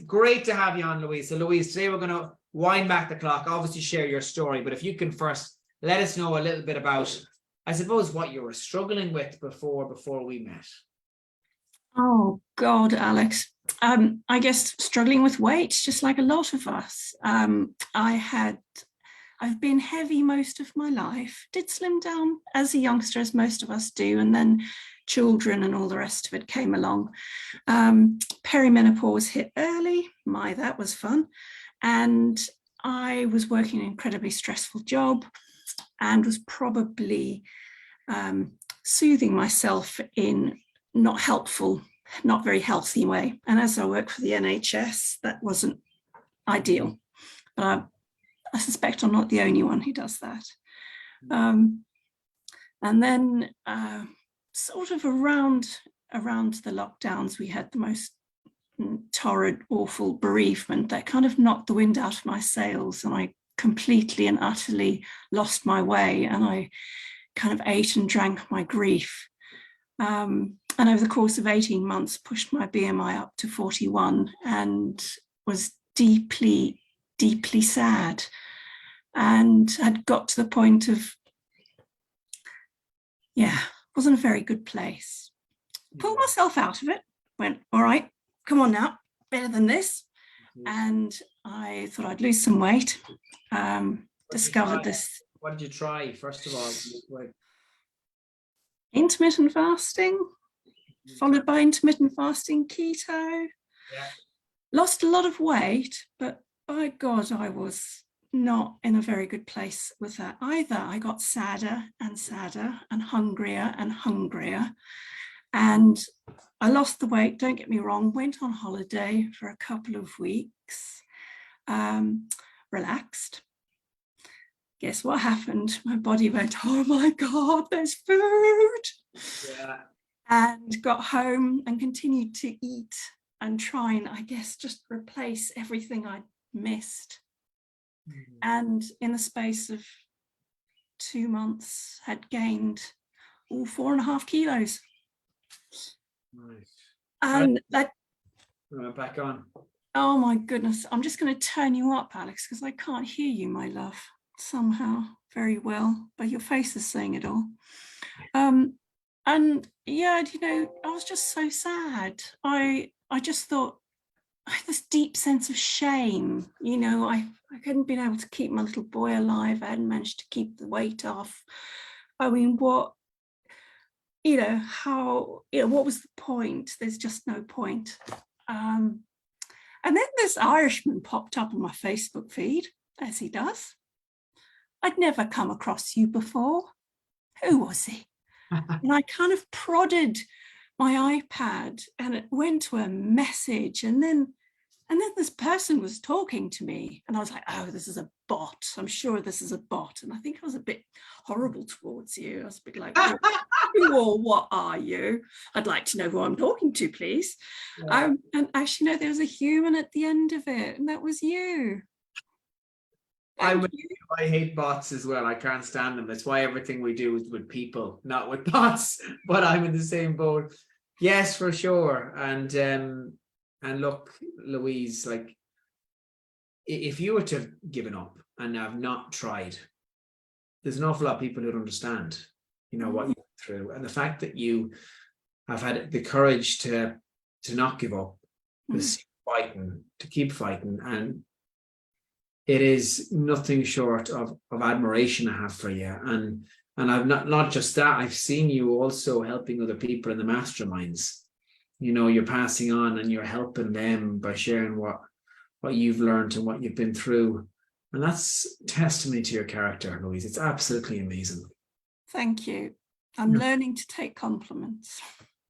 Great to have you on, Louise. So Louise, today we're going to wind back the clock, obviously share your story, but if you can first let us know a little bit about, I suppose, what you were struggling with before we met. Oh God, Alex. I guess struggling with weight, just like a lot of us. I've been heavy most of my life, did slim down as a youngster, as most of us do, and then children and all the rest of it came along. Perimenopause hit early. That was fun. And I was working an incredibly stressful job and was probably soothing myself in not helpful, not very healthy way. And as I work for the NHS, that wasn't ideal. But I suspect I'm not the only one who does that. And then sort of around the lockdowns, we had the most torrid, awful bereavement that kind of knocked the wind out of my sails, and I completely and utterly lost my way, and I kind of ate and drank my grief. And over the course of 18 months, pushed my BMI up to 41 and was deeply, deeply sad, and had got to the point of, wasn't a very good place. Pulled myself out of it, went, all right, come on now, better than this. And I thought I'd lose some weight. Discovered this. What did you try, first of all? Intermittent fasting, followed by intermittent fasting, keto. Yeah. Lost a lot of weight, but by God, I was not in a very good place with that either. I got sadder and sadder and hungrier and hungrier. And I lost the weight, don't get me wrong, went on holiday for a couple of weeks, relaxed. Guess what happened? My body went, oh my God, there's food. Yeah. And got home and continued to eat and try and, I guess, just replace everything I'd missed. And in the space of 2 months, had gained 4.5 kilos. Nice. And that. Back on. Oh my goodness! I'm just going to turn you up, Alex, because I can't hear you, my love, somehow very well. But your face is saying it all. And yeah, I was just so sad. I just thought, I had this deep sense of shame. I hadn't been able to keep my little boy alive. I hadn't managed to keep the weight off. I mean, what was the point? There's just no point. And then this Irishman popped up on my Facebook feed, as he does. I'd never come across you before. Who was he? And I kind of prodded my iPad and it went to a message, and then this person was talking to me, and I was like, oh, this is a bot. I'm sure this is a bot. And I think I was a bit horrible towards you. I was a bit like, who or what are you? I'd like to know who I'm talking to, please. Yeah. And actually, no, there was a human at the end of it, and that was you. I hate bots as well. I can't stand them. That's why everything we do is with people, not with bots. But I'm in the same boat. Yes, for sure. And look, Louise, like, if you were to have given up and have not tried, there's an awful lot of people who don't understand, what you went through. And the fact that you have had the courage to not give up, to keep fighting, and it is nothing short of admiration I have for you. And I've not just that, I've seen you also helping other people in the masterminds. You're passing on and you're helping them by sharing what you've learned and what you've been through. And that's testimony to your character, Louise. It's absolutely amazing. Thank you. I'm learning to take compliments.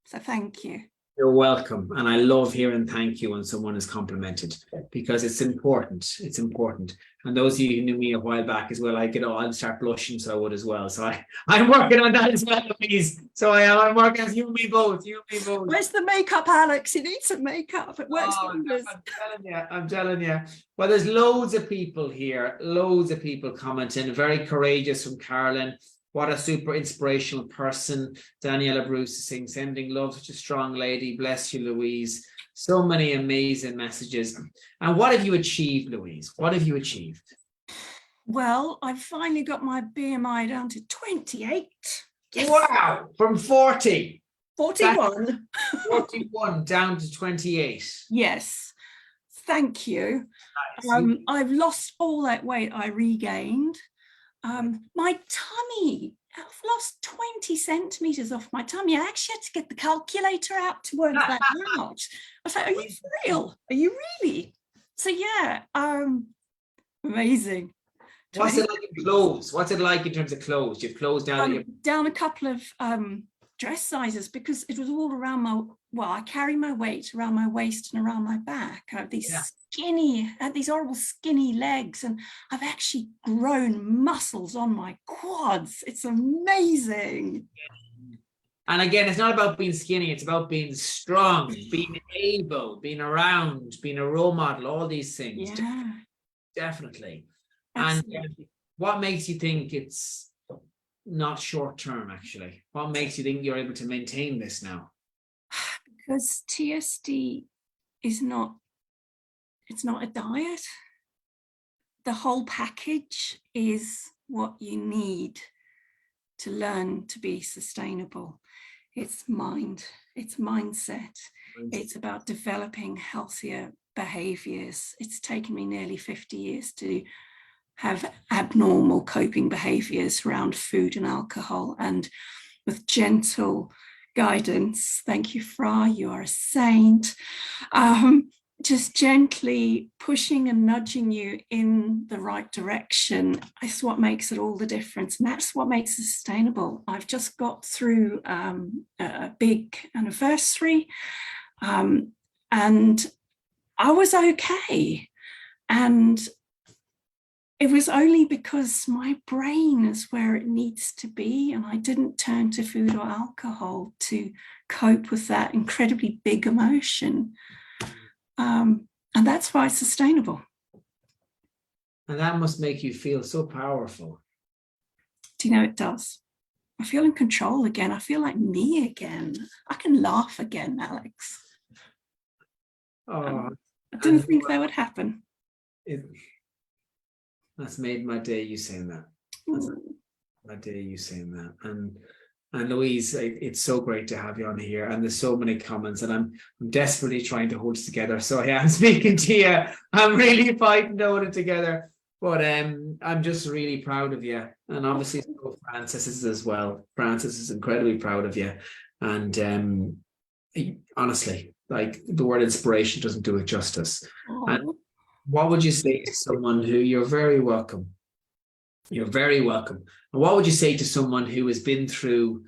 So thank you. You're welcome. And I love hearing thank you when someone is complimented, because it's important. It's important. And those of you who knew me a while back as well, I'd start blushing, so I would as well. So I'm working on that as well, Louise. So I'm working on you and me both. Where's the makeup, Alex? You need some makeup. It works wonders. I'm telling you. Well, there's loads of people here, loads of people commenting. Very courageous from Carolyn. What a super inspirational person. Daniela Bruce is saying, sending love, such a strong lady. Bless you, Louise. So many amazing messages. And what have you achieved, Louise? What have you achieved? Well, I've finally got my BMI down to 28. Yes. Wow, from 40. 41. 41 down to 28. Yes. Thank you. Nice. I've lost all that weight I regained. My tummy, I've lost 20 centimeters off my tummy. I actually had to get the calculator out to work that out. I was like, are you for real? Are you really? So yeah, amazing. What's it like in clothes? What's it like in terms of clothes? You've closed down down a couple of dress sizes because it was all around my, well, I carry my weight around my waist and around my back. I have these I had these horrible skinny legs, and I've actually grown muscles on my quads. It's amazing. And again, it's not about being skinny, it's about being strong, being able, being around, being a role model, all these things. Yeah. Definitely. Absolutely. And what makes you think it's not short term, actually? What makes you think you're able to maintain this now? Because TSD is not, it's not a diet. The whole package is what you need to learn to be sustainable. It's mind, it's mindset. It's about developing healthier behaviors. It's taken me nearly 50 years to have abnormal coping behaviors around food and alcohol, and with gentle guidance, thank you, Fra, you are a saint, just gently pushing and nudging you in the right direction is what makes it all the difference, and that's what makes it sustainable. I've just got through a big anniversary, and I was okay, and it was only because my brain is where it needs to be, and I didn't turn to food or alcohol to cope with that incredibly big emotion. And that's why it's sustainable. And that must make you feel so powerful. Do you know it does? I feel in control again. I feel like me again. I can laugh again, Alex. Oh, I didn't think that would happen. That's made my day, you saying that. That's my day, you saying that. And Louise, it's so great to have you on here. And there's so many comments, and I'm desperately trying to hold it together. So yeah, I'm speaking to you. I'm really fighting to hold it together. But I'm just really proud of you. And obviously so Francis is as well. Francis is incredibly proud of you. And honestly, like, the word inspiration doesn't do it justice. And what would you say to someone who, you're very welcome. You're very welcome. And what would you say to someone who has been through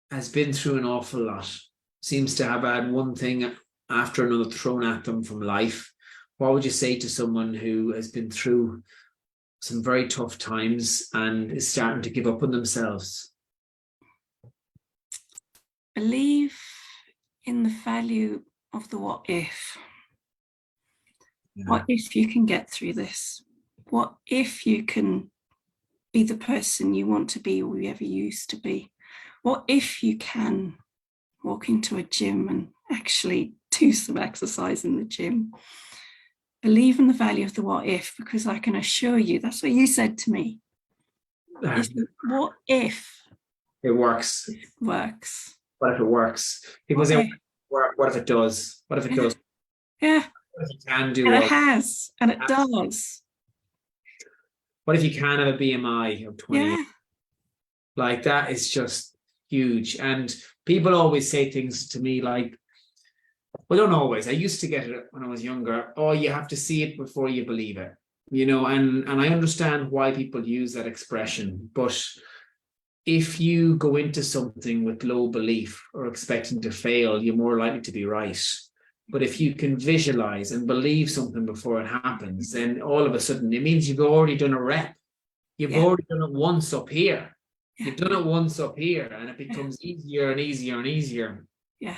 an awful lot, seems to have had one thing after another thrown at them from life? What would you say to someone who has been through some very tough times and is starting to give up on themselves? Believe in the value of the what if. Yeah. What if you can get through this? What if you can be the person you want to be or you ever used to be? What if you can walk into a gym and actually do some exercise in the gym? Believe in the value of the what if, because I can assure you, that's what you said to me. What if it works? It works. What if it works? People say, what if it does? What if it does? Yeah. What if it can do? And it has, and it does. What if you can have a BMI of 20? Yeah. Like, that is just huge. And people always say things to me like, well, don't always. I used to get it when I was younger. Oh, you have to see it before you believe it, you know, and I understand why people use that expression. But if you go into something with low belief or expecting to fail, you're more likely to be right. But if you can visualize and believe something before it happens, then all of a sudden it means you've already done a rep. You've already done it once up here. You've done it once up here, and it becomes easier and easier and easier. Yeah.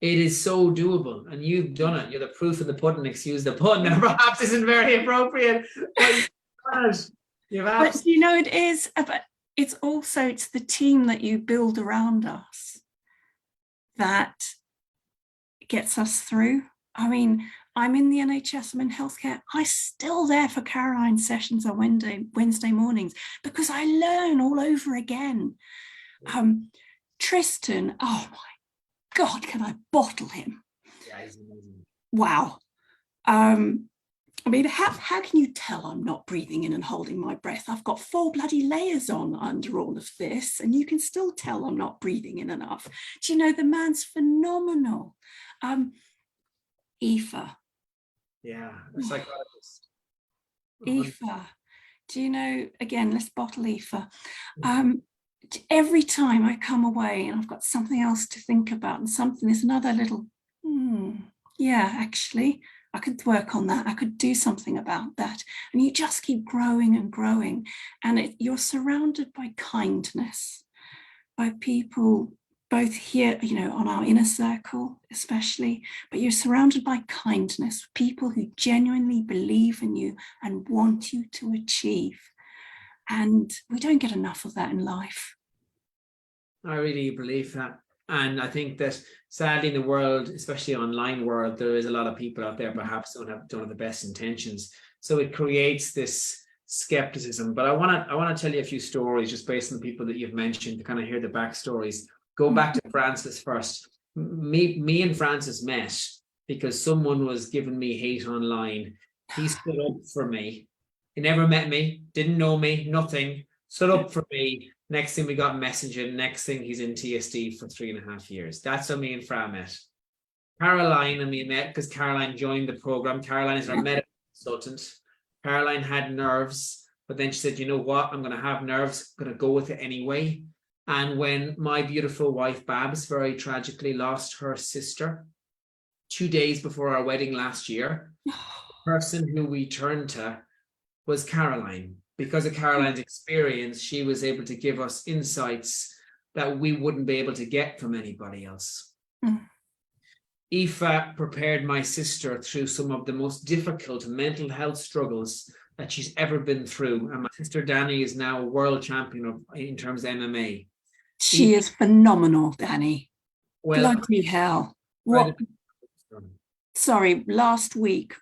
It is so doable, and you've done it. You're the proof of the pudding, excuse the pun, and perhaps isn't very appropriate. But but you know, it is, but it's also, it's the team that you build around us that gets us through. I mean, I'm in the NHS, I'm in healthcare. I'm still there for Caroline's sessions on Wednesday mornings because I learn all over again. Tristan, oh my God, can I bottle him? Yeah, he's amazing. Wow. I mean, how can you tell I'm not breathing in and holding my breath? I've got 4 bloody layers on under all of this, and you can still tell I'm not breathing in enough. Do you know, the man's phenomenal. Aoife. Yeah, a psychologist. Aoife. Do you know, again, let's bottle Aoife. Every time I come away and I've got something else to think about and there's another little, yeah, actually, I could work on that. I could do something about that. And you just keep growing and growing. And you're surrounded by kindness, by people, both here, you know, on our inner circle, especially, but you're surrounded by kindness, people who genuinely believe in you and want you to achieve. And we don't get enough of that in life. I really believe that. And I think that sadly in the world, especially online world, there is a lot of people out there perhaps don't have the best intentions. So it creates this skepticism. But I want to tell you a few stories just based on the people that you've mentioned to kind of hear the backstories. Go back to Francis first. Me and Francis met because someone was giving me hate online. He stood up for me. He never met me, didn't know me, nothing. Stood up for me. Next thing we got messaging. Next thing he's in TSD for 3.5 years. That's how me and Fra met. Caroline and me met because Caroline joined the program. Caroline is our medical consultant. Caroline had nerves, but then she said, you know what? I'm going to have nerves. I'm going to go with it anyway. And when my beautiful wife, Babs, very tragically lost her sister 2 days before our wedding last year, the person who we turned to was Caroline. Because of Caroline's experience, she was able to give us insights that we wouldn't be able to get from anybody else. Aoife prepared my sister through some of the most difficult mental health struggles that she's ever been through. And my sister Danny is now a world champion in terms of MMA. She is phenomenal, Danny. Well, bloody hell. What? Sorry, last week.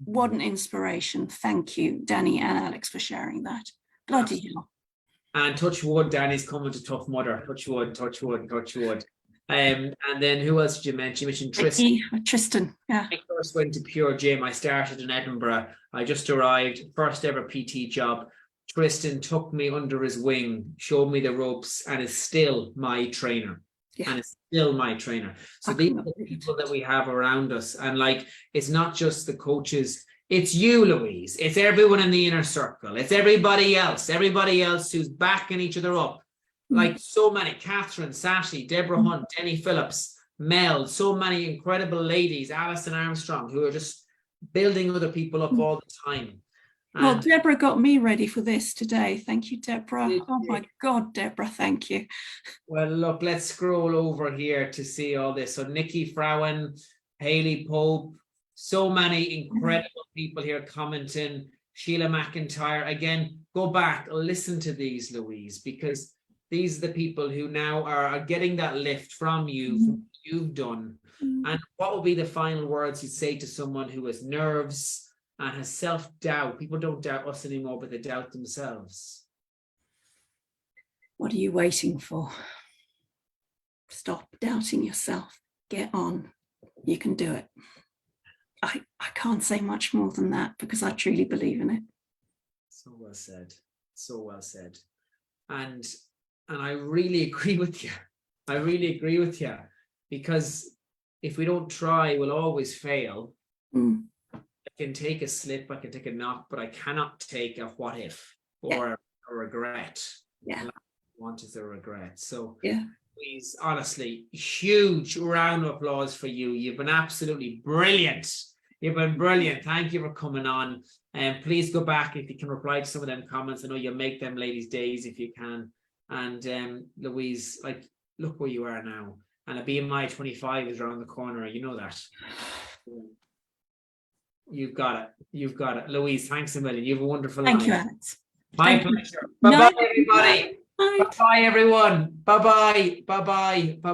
What an inspiration. Thank you, Danny and Alex, for sharing that. Bloody hell. And touch wood, Danny's coming to Tough Mudder. Touch wood, touch wood, touch wood. And then who else did you mention? You mentioned Tristan. Tristan, yeah. I first went to Pure Gym. I started in Edinburgh. I just arrived, first ever PT job. Tristan took me under his wing, showed me the ropes, and is still my trainer. Yeah. And it's still my trainer. So these are the people that we have around us. And like, it's not just the coaches, it's you, Louise. It's everyone in the inner circle. It's everybody else who's backing each other up. Like so many, Catherine, Sashi, Deborah Hunt, Denny Phillips, Mel, so many incredible ladies, Alison Armstrong, who are just building other people up all the time. Well, Deborah got me ready for this today. Thank you, Deborah. Oh my God, Deborah, thank you. Well, look, let's scroll over here to see all this. So Nikki Frowen, Hayley Pope, so many incredible people here commenting. Sheila McIntyre. Again, go back, listen to these, Louise, because these are the people who now are getting that lift from you, from what you've done. And what will be the final words you'd say to someone who has nerves and has self-doubt? People don't doubt us anymore, but they doubt themselves. What are you waiting for? Stop doubting yourself. Get on. You can do it. I can't say much more than that because I truly believe in it. So well said. So well said. And I really agree with you. I really agree with you, because if we don't try, we'll always fail. I can take a slip, I can take a knock, but I cannot take a what if or a regret. Yeah. What I want is a regret. So please, honestly, huge round of applause for you. You've been absolutely brilliant. You've been brilliant. Thank you for coming on. And please go back if you can reply to some of them comments. I know you'll make them ladies' days if you can. And Louise, like, look where you are now. And a BMI 25 is around the corner. You know that. You've got it. You've got it. Louise, thanks a million. You have a wonderful life. Thank you, Alex. My pleasure. Bye-bye, everybody. Bye-bye, everyone. Bye-bye. Bye-bye. Bye-bye.